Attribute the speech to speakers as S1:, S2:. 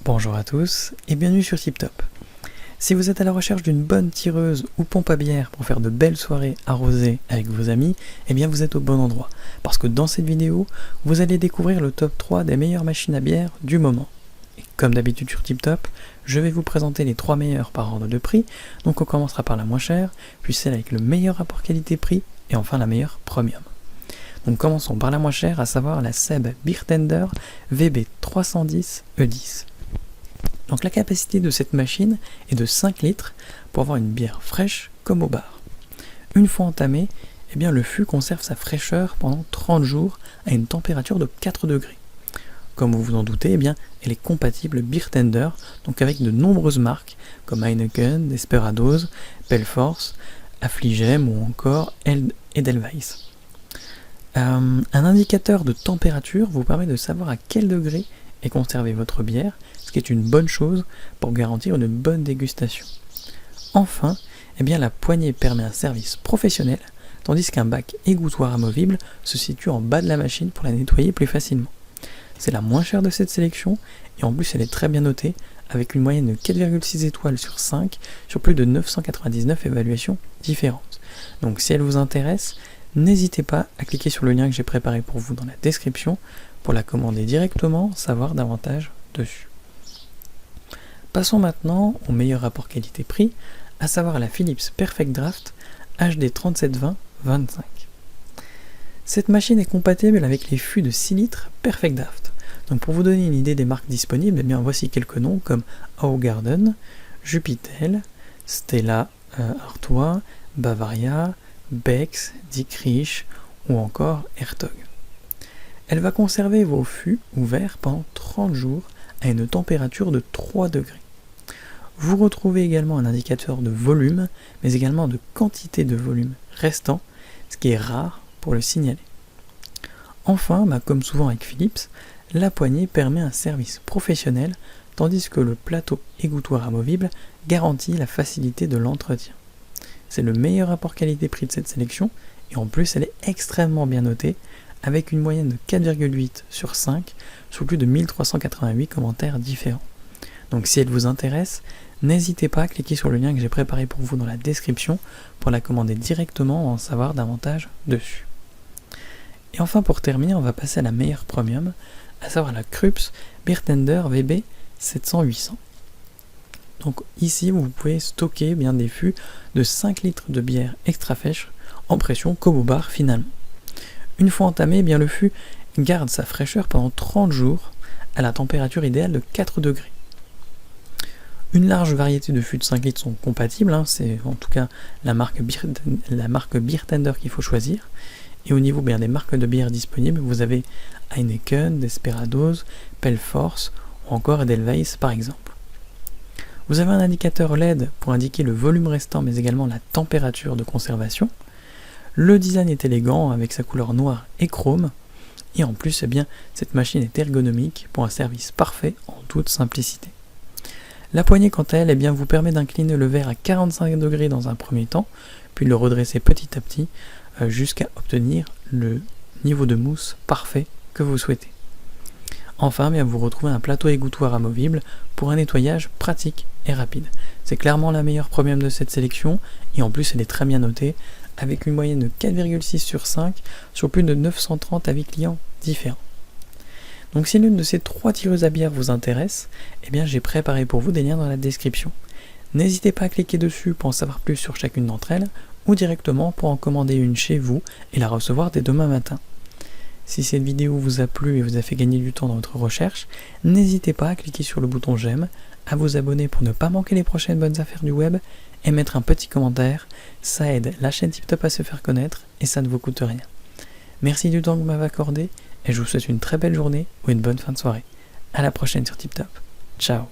S1: Bonjour à tous et bienvenue sur TipTop. Si vous êtes à la recherche d'une bonne tireuse ou pompe à bière pour faire de belles soirées arrosées avec vos amis, eh bien vous êtes au bon endroit. Parce que dans cette vidéo, vous allez découvrir le top 3 des meilleures machines à bière du moment. Et comme d'habitude sur TipTop, je vais vous présenter les 3 meilleures par ordre de prix. Donc on commencera par la moins chère, puis celle avec le meilleur rapport qualité-prix et enfin la meilleure premium. Donc commençons par la moins chère, à savoir la Seb Beer Tender VB310 E10. Donc la capacité de cette machine est de 5 litres pour avoir une bière fraîche comme au bar. Une fois entamée, eh bien le fût conserve sa fraîcheur pendant 30 jours à une température de 4 degrés. Comme vous vous en doutez, eh bien, elle est compatible Beer Tender, donc avec de nombreuses marques comme Heineken, Desperados, Pelforce, Affligem ou encore Edelweiss. Un indicateur de température vous permet de savoir à quel degré est conservée votre bière, ce qui est une bonne chose pour garantir une bonne dégustation. Enfin, eh bien, la poignée permet un service professionnel, tandis qu'un bac égouttoir amovible se situe en bas de la machine pour la nettoyer plus facilement. C'est la moins chère de cette sélection, et en plus elle est très bien notée, avec une moyenne de 4,6 étoiles sur 5, sur plus de 999 évaluations différentes. Donc si elle vous intéresse, n'hésitez pas à cliquer sur le lien que j'ai préparé pour vous dans la description pour la commander directement, savoir davantage dessus. Passons maintenant au meilleur rapport qualité-prix, à savoir la Philips Perfect Draft HD 3720-25. Cette machine est compatible avec les fûts de 6 litres Perfect Draft. Donc pour vous donner une idée des marques disponibles, eh bien voici quelques noms comme Augarden, Jupitel, Stella Artois, Bavaria, Bex, Dietrich ou encore Hertog. Elle va conserver vos fûts ouverts pendant 30 jours à une température de 3 degrés. Vous retrouvez également un indicateur de volume, mais également de quantité de volume restant, ce qui est rare pour le signaler. Enfin, comme souvent avec Philips, la poignée permet un service professionnel, tandis que le plateau égouttoir amovible garantit la facilité de l'entretien. C'est le meilleur rapport qualité-prix de cette sélection, et en plus elle est extrêmement bien notée, avec une moyenne de 4,8 sur 5, sur plus de 1388 commentaires différents. Donc si elle vous intéresse, n'hésitez pas à cliquer sur le lien que j'ai préparé pour vous dans la description pour la commander directement ou en savoir davantage dessus. Et enfin pour terminer, on va passer à la meilleure premium, à savoir la Krups Beer Tender VB 700-800. Donc ici vous pouvez stocker bien des fûts de 5 litres de bière extra fraîche en pression comme au bar finalement. Une fois entamé, bien le fût garde sa fraîcheur pendant 30 jours à la température idéale de 4 degrés. Une large variété de fûts de 5 litres sont compatibles, c'est en tout cas la marque Beer Tender qu'il faut choisir. Et au niveau bien des marques de bière disponibles, vous avez Heineken, Desperados, Pelforce ou encore Edelweiss par exemple. Vous avez un indicateur LED pour indiquer le volume restant mais également la température de conservation. Le design est élégant avec sa couleur noire et chrome. Et en plus, eh bien, cette machine est ergonomique pour un service parfait en toute simplicité. La poignée quant à elle, eh bien, vous permet d'incliner le verre à 45 degrés dans un premier temps, puis de le redresser petit à petit jusqu'à obtenir le niveau de mousse parfait que vous souhaitez. Enfin, bien, vous retrouvez un plateau égouttoir amovible pour un nettoyage pratique et rapide. C'est clairement la meilleure premium de cette sélection et en plus elle est très bien notée avec une moyenne de 4,6 sur 5 sur plus de 930 avis clients différents. Donc si l'une de ces 3 tireuses à bière vous intéresse, eh bien j'ai préparé pour vous des liens dans la description. N'hésitez pas à cliquer dessus pour en savoir plus sur chacune d'entre elles ou directement pour en commander une chez vous et la recevoir dès demain matin. Si cette vidéo vous a plu et vous a fait gagner du temps dans votre recherche, n'hésitez pas à cliquer sur le bouton j'aime, à vous abonner pour ne pas manquer les prochaines bonnes affaires du web et mettre un petit commentaire, ça aide la chaîne TipTop à se faire connaître et ça ne vous coûte rien. Merci du temps que vous m'avez accordé et je vous souhaite une très belle journée ou une bonne fin de soirée. À la prochaine sur TipTop. Ciao.